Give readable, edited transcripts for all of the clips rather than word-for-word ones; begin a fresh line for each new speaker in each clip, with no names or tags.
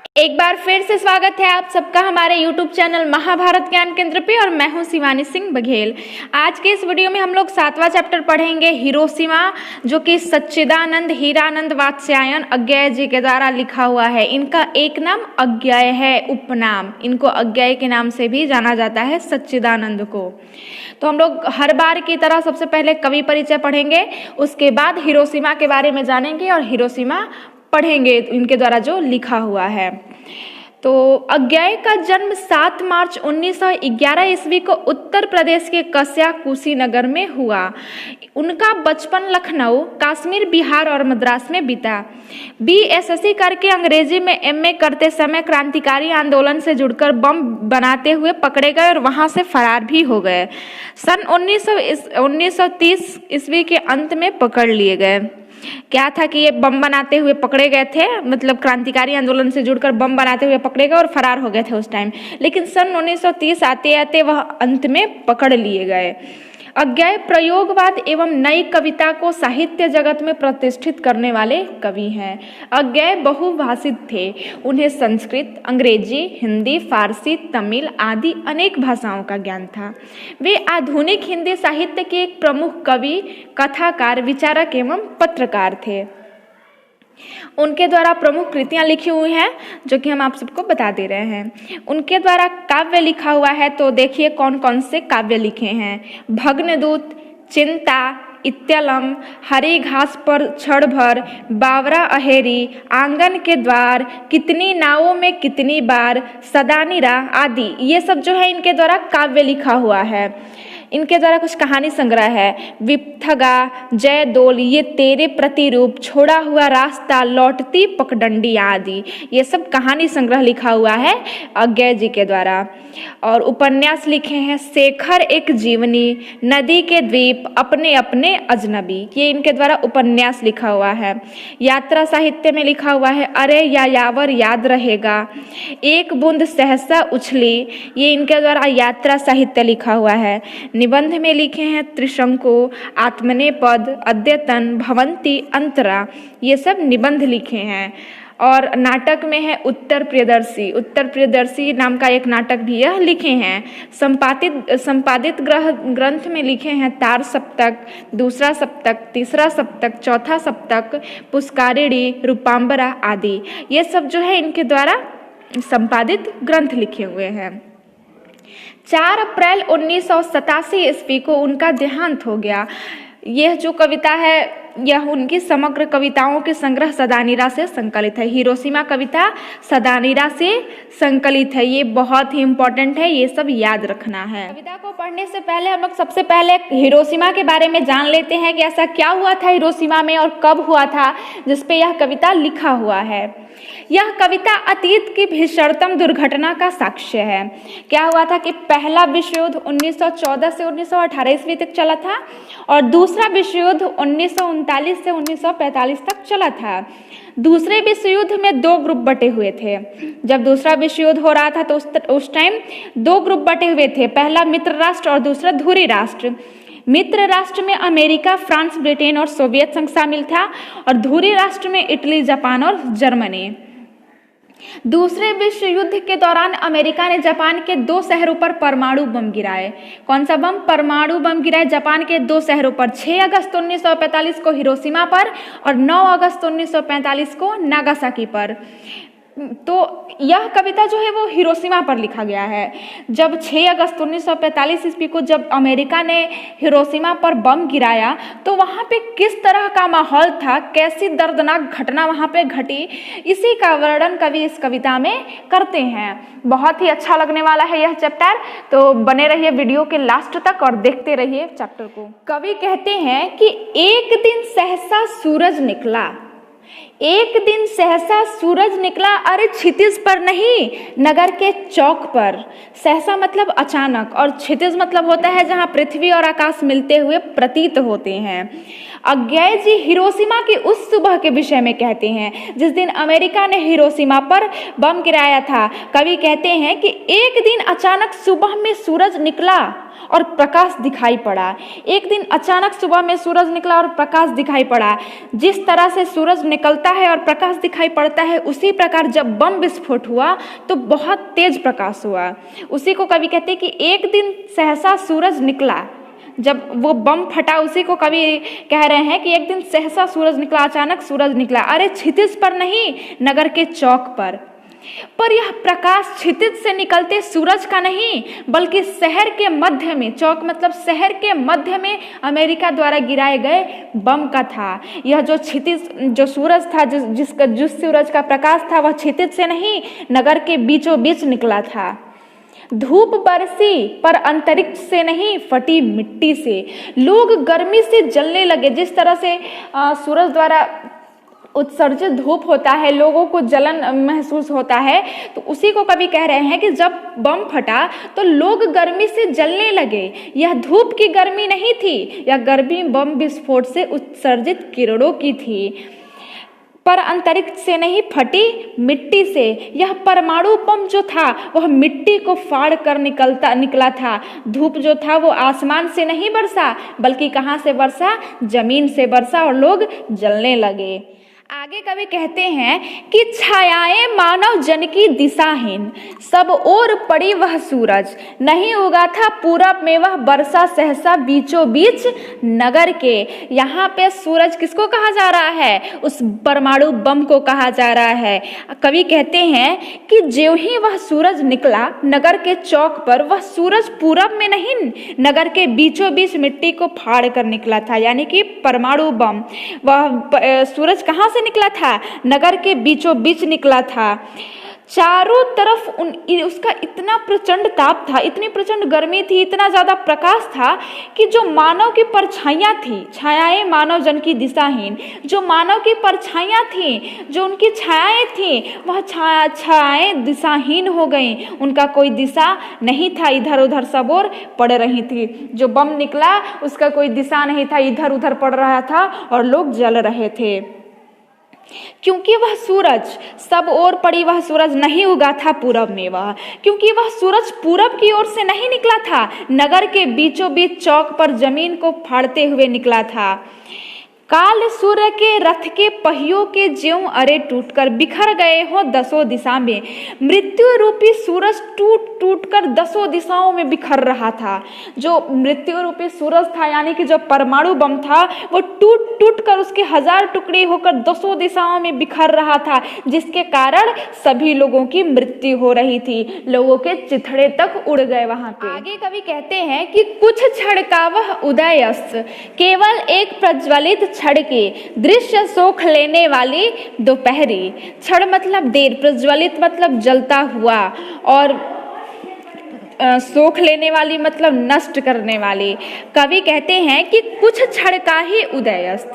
एक बार फिर से स्वागत है आप सबका हमारे YouTube चैनल महाभारत ज्ञान केंद्र पे। और मैं हूं शिवानी सिंह बघेल। आज के इस वीडियो में हम लोग 7वां चैप्टर पढ़ेंगे, हिरोशिमा, जो कि सच्चिदानंद हीरानंद वात्स्यायन अज्ञेय जी के द्वारा लिखा हुआ है। इनका एक नाम अज्ञेय है, उपनाम। इनको अज्ञेय के नाम से भी जाना जाता है, सच्चिदानंद को। तो हम लोग हर बार की तरह सबसे पहले कवि परिचय पढ़ेंगे, उसके बाद हिरोशिमा के बारे में जानेंगे और हिरोशिमा पढ़ेंगे इनके द्वारा जो लिखा हुआ है। तो अज्ञेय का जन्म 7 मार्च 1911 ईस्वी को उत्तर प्रदेश के कस्या कुशीनगर में हुआ। उनका बचपन लखनऊ, कश्मीर, बिहार और मद्रास में बीता। बीएसएससी करके अंग्रेजी में एमए करते समय क्रांतिकारी आंदोलन से जुड़कर बम बनाते हुए पकड़े गए और वहां से फरार भी हो गए। सन 1930 ईस्वी के अंत में पकड़ लिए गए। क्या था कि ये बम बनाते हुए पकड़े गए थे, मतलब क्रांतिकारी आंदोलन से जुड़कर बम बनाते हुए पकड़े गए और फरार हो गए थे उस टाइम। लेकिन सन 1930 आते आते वह अंत में पकड़ लिए गए। अज्ञेय प्रयोगवाद एवं नई कविता को साहित्य जगत में प्रतिष्ठित करने वाले कवि हैं। अज्ञेय बहुभाषित थे। उन्हें संस्कृत, अंग्रेजी, हिंदी, फारसी, तमिल आदि अनेक भाषाओं का ज्ञान था। वे आधुनिक हिंदी साहित्य के एक प्रमुख कवि, कथाकार, विचारक एवं पत्रकार थे। उनके द्वारा प्रमुख कृतियां लिखी हुई हैं, जो कि हम आप सबको बता दे रहे हैं। उनके द्वारा काव्य लिखा हुआ है, तो देखिए कौन कौन से काव्य लिखे हैं। भग्नदूत, चिंता, इत्यलम, हरी घास पर क्षण भर, बावरा अहेरी, आंगन के द्वार, कितनी नावों में कितनी बार, सदानीरा आदि, ये सब जो है इनके द्वारा काव्य लिखा हुआ है। इनके द्वारा कुछ कहानी संग्रह है। विपथगा, जयदोल, ये तेरे प्रतिरूप, छोड़ा हुआ रास्ता, लौटती पगडंडी आदि, ये सब कहानी संग्रह लिखा हुआ है अज्ञेय जी के द्वारा। और उपन्यास लिखे हैं, शेखर एक जीवनी, नदी के द्वीप, अपने अपने अजनबी, ये इनके द्वारा उपन्यास लिखा हुआ है। यात्रा साहित्य में लिखा हुआ है, अरे यायावर याद रहेगा, एक बूंद सहसा उछली, ये इनके द्वारा यात्रा साहित्य लिखा हुआ है। निबंध में लिखे हैं त्रिशंकु, आत्मनेपद, अद्यतन, भवंती, अंतरा, ये सब निबंध लिखे हैं। और नाटक में है उत्तर प्रियदर्शी, उत्तर प्रियदर्शी नाम का एक नाटक भी यह लिखे हैं। संपादित ग्रंथ में लिखे हैं तार सप्तक, दूसरा सप्तक, तीसरा सप्तक, चौथा सप्तक, पुष्कारिणी, रूपांबरा आदि, ये सब जो है इनके द्वारा संपादित ग्रंथ लिखे हुए हैं। 4 अप्रैल 1987 ईस्वी को उनका देहांत हो गया। यह जो कविता है यह उनकी समग्र कविताओं के संग्रह सदानीरा से संकलित है। हिरोशिमा कविता सदानीरा से संकलित है। ये बहुत ही इंपॉर्टेंट है, ये सब याद रखना है। कविता को पढ़ने से पहले हम लोग सबसे पहले हिरोशिमा के बारे में जान लेते हैं कि ऐसा क्या हुआ था हिरोशिमा में और कब हुआ था जिसपे यह कविता लिखा हुआ है। यह कविता अतीत की भीषणतम दुर्घटना का साक्ष्य है। क्या हुआ था कि पहला विश्व युद्ध 1914 से 1918 ईस्वी तक चला था और दूसरा विश्व युद्ध 1939 से 1945 तक चला था। दूसरे विश्व युद्ध में 2 ग्रुप बटे हुए थे। जब दूसरा विश्व युद्ध हो रहा था तो उस टाइम 2 ग्रुप बटे हुए थे, पहला मित्र राष्ट्र और दूसरा धुरी राष्ट्र। मित्र राष्ट्र में अमेरिका, फ्रांस, ब्रिटेन और सोवियत संघ शामिल था और धुरी राष्ट्र में इटली, जापान और जर्मनी। दूसरे विश्व युद्ध के दौरान अमेरिका ने जापान के 2 शहरों पर परमाणु बम गिराए। कौन सा बम? परमाणु बम गिराए जापान के 2 शहरों पर। 6 अगस्त 1945 को हिरोशिमा पर और 9 अगस्त 1945 को नागासाकी पर। तो यह कविता जो है वो हिरोशिमा पर लिखा गया है। जब 6 अगस्त 1945 ईस्वी को जब अमेरिका ने हिरोशिमा पर बम गिराया तो वहाँ पे किस तरह का माहौल था, कैसी दर्दनाक घटना वहाँ पे घटी, इसी का वर्णन कवि इस कविता में करते हैं। बहुत ही अच्छा लगने वाला है यह चैप्टर, तो बने रहिए वीडियो के लास्ट तक और देखते रहिए चैप्टर को। कवि कहते हैं कि एक दिन सहसा सूरज निकला, एक दिन सहसा सूरज निकला, अरे क्षितिज पर नहीं, नगर के चौक पर। सहसा मतलब अचानक और क्षितिज मतलब होता है जहां पृथ्वी और आकाश मिलते हुए प्रतीत होते हैं। अज्ञेय जी हिरोशिमा की उस सुबह के विषय में कहते हैं जिस दिन अमेरिका ने हिरोशिमा पर बम गिराया था। कवि कहते हैं कि एक दिन अचानक सुबह में सूरज निकला और प्रकाश दिखाई पड़ा। एक दिन अचानक सुबह में सूरज निकला और प्रकाश दिखाई पड़ा। जिस तरह से सूरज निकलता है और प्रकाश दिखाई पड़ता है, उसी प्रकार जब बम विस्फोट हुआ तो बहुत तेज प्रकाश हुआ। उसी को कवि कहते हैं कि एक दिन सहसा सूरज निकला। जब वो बम फटा, उसी को कवि कह रहे हैं कि एक दिन सहसा सूरज निकला, अचानक सूरज निकला। अरे क्षितिज पर नहीं, नगर के चौक पर यह प्रकाश क्षितिज से निकलते सूरज का नहीं, बल्कि शहर के मध्य में, चौक मतलब शहर के मध्य में अमेरिका द्वारा गिराए गए बम का था। यह जो क्षितिज, जो सूरज था, जिस सूरज का प्रकाश था, वह क्षितिज से नहीं, नगर के बीचों बीच निकला था। धूप बरसी पर अंतरिक्ष से नहीं, फटी मिट्टी से। लोग गर्मी से जलने लगे। जिस तरह से सूरज द्वारा उत्सर्जित धूप होता है, लोगों को जलन महसूस होता है, तो उसी को कवि कह रहे हैं कि जब बम फटा तो लोग गर्मी से जलने लगे। यह धूप की गर्मी नहीं थी, यह गर्मी बम विस्फोट से उत्सर्जित किरणों की थी। पर अंतरिक्ष से नहीं, फटी मिट्टी से। यह परमाणु बम जो था वह मिट्टी को फाड़ कर निकला था। धूप जो था वो आसमान से नहीं बरसा, बल्कि कहाँ से बरसा? जमीन से बरसा और लोग जलने लगे। आगे कवि कहते हैं कि छायाएं मानव जन की दिशाहीन, सब ओर पड़ी वह सूरज, नहीं उगा था पूरब में वह बरसा सहसा बीचों बीच नगर के। यहाँ पे सूरज किसको कहा जा रहा है? उस परमाणु बम को कहा जा रहा है। कवि कहते हैं कि ज्यों ही वह सूरज निकला नगर के चौक पर, वह सूरज पूरब में नहीं, नगर के बीचों बीच मिट्टी को फाड़ कर निकला था। यानी कि परमाणु बम, वह सूरज कहाँ से निकला था? नगर के बीचों बीच निकला था। चारों तरफ उसका इतना प्रचंड ताप था, इतनी प्रचंड गर्मी थी, इतना ज्यादा प्रकाश था कि जो मानव की परछाइयां थी, छायाएं मानव जन की दिशाहीन, जो मानव की परछाइयां थी, जो उनकी छायाएं थी, वह छायाएं दिशाहीन हो गईं। उनका कोई दिशा नहीं था, इधर उधर सब ओर पड़ रही थी। जो बम निकला उसका कोई दिशा नहीं था, इधर उधर पड़ रहा था और लोग जल रहे थे। क्योंकि वह सूरज, सब ओर पड़ी वह सूरज, नहीं उगा था पूरब में वह, क्योंकि वह सूरज पूरब की ओर से नहीं निकला था, नगर के बीचों बीच चौक पर जमीन को फाड़ते हुए निकला था। काल सूर्य के रथ के पहियों के ज्यों अरे टूटकर बिखर गए हो दसों दिशा में। मृत्यु रूपी सूरज टूट टूट कर दसों दिशाओं में बिखर रहा था। जो मृत्यु रूपी सूरज था, यानी कि जो परमाणु बम था, वो टूट टूट कर उसके हजार टुकड़े होकर दसों दिशाओं में बिखर रहा था, जिसके कारण सभी लोगों की मृत्यु हो रही थी। लोगों के चिथड़े तक उड़ गए वहां पे। आगे कवि कहते हैं कि कुछ क्षण का वह उदयस्त, केवल एक प्रज्वलित क्षण के दृश्य सोख लेने वाली दोपहरी। क्षण मतलब देर, प्रज्वलित मतलब जलता हुआ, और सोख लेने वाली मतलब नष्ट करने वाली। कवि कहते हैं कि कुछ क्षण का ही उदयस्त,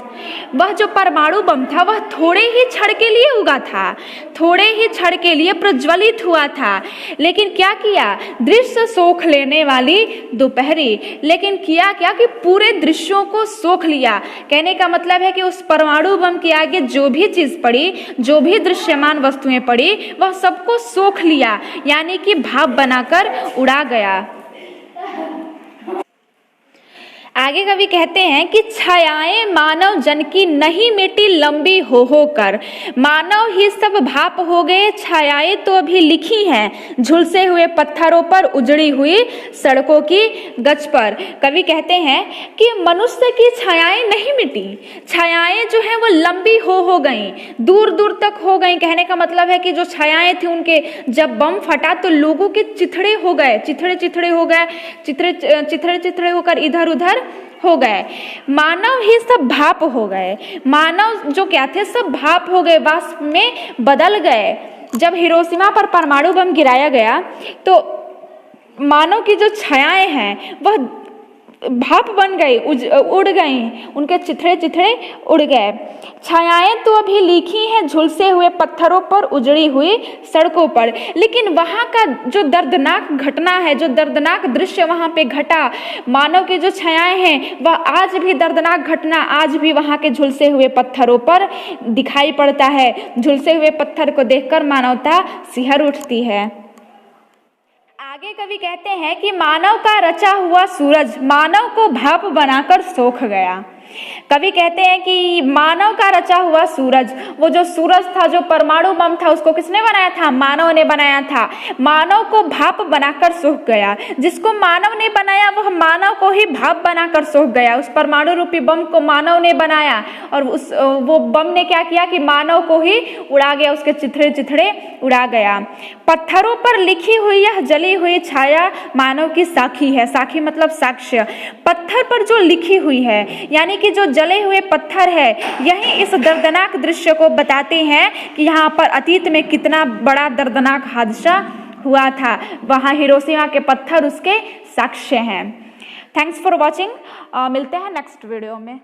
वह जो परमाणु बम था वह थोड़े ही क्षण के लिए उगा था, थोड़े ही क्षण के लिए प्रज्वलित हुआ था। लेकिन क्या किया? दृश्य सोख लेने वाली दोपहरी। लेकिन किया क्या कि पूरे दृश्यों को सोख लिया। कहने का मतलब है कि उस परमाणु बम के आगे जो भी चीज पड़ी, जो भी दृश्यमान वस्तुएं पड़ी, वह सबको सोख लिया, यानी कि भाप बनाकर उड़ा गया। आगे कवि कहते हैं कि छायाएं मानव जन की नहीं मिटी लंबी हो कर, मानव ही सब भाप हो गए, छायाएं तो अभी लिखी हैं झुलसे हुए पत्थरों पर, उजड़ी हुई सड़कों की गज पर। कवि कहते हैं कि मनुष्य की छायाएं नहीं मिटी, छायाएं जो हैं वो लंबी हो गई, दूर दूर तक हो गई। कहने का मतलब है कि जो छायाएं थी उनके, जब बम फटा तो लोगों के चिथड़े हो गए, चिथड़े हो गए, चिथड़े होकर इधर उधर हो गए। मानव ही सब भाप हो गए, मानव जो क्या थे सब भाप हो गए, वाष्प में बदल गए। जब हिरोशिमा पर परमाणु बम गिराया गया तो मानव की जो छायाएं हैं वह भाप बन गई, उड़ गई, उनके चिथड़े चिथड़े उड़ गए। छायाएं तो अभी लिखी हैं झुलसे हुए पत्थरों पर, उजड़ी हुई सड़कों पर। लेकिन वहाँ का जो दर्दनाक घटना है, जो दर्दनाक दृश्य वहाँ पे घटा, मानव की जो छायाएं हैं, वह आज भी दर्दनाक घटना आज भी वहाँ के झुलसे हुए पत्थरों पर दिखाई पड़ता है। झुलसे हुए पत्थर को देखकर मानवता सिहर उठती है। आगे कवि कहते हैं कि मानव का रचा हुआ सूरज मानव को भाप बनाकर सोख गया। कवि कहते हैं कि मानव का रचा हुआ सूरज, वो जो सूरज था, जो परमाणु बम था, उसको किसने बनाया था? मानव ने बनाया था। मानव को भाप बनाकर सूख गया। जिसको मानव ने बनाया वह मानव को ही भाप बनाकर सूख गया। उस परमाणु रूपी बम को मानव ने बनाया और वो बम ने क्या किया कि मानव को ही उड़ा गया, उसके चिथड़े चिथड़े उड़ा गया। पत्थरों पर लिखी हुई यह जली हुई छाया मानव की साखी है। साखी मतलब साक्ष्य। पत्थर पर जो लिखी हुई है, यानी कि जो जले हुए पत्थर है, यही इस दर्दनाक दृश्य को बताते हैं कि यहाँ पर अतीत में कितना बड़ा दर्दनाक हादसा हुआ था। वहाँ हिरोशिमा के पत्थर उसके साक्ष्य हैं। Thanks for watching. मिलते हैं नेक्स्ट वीडियो में।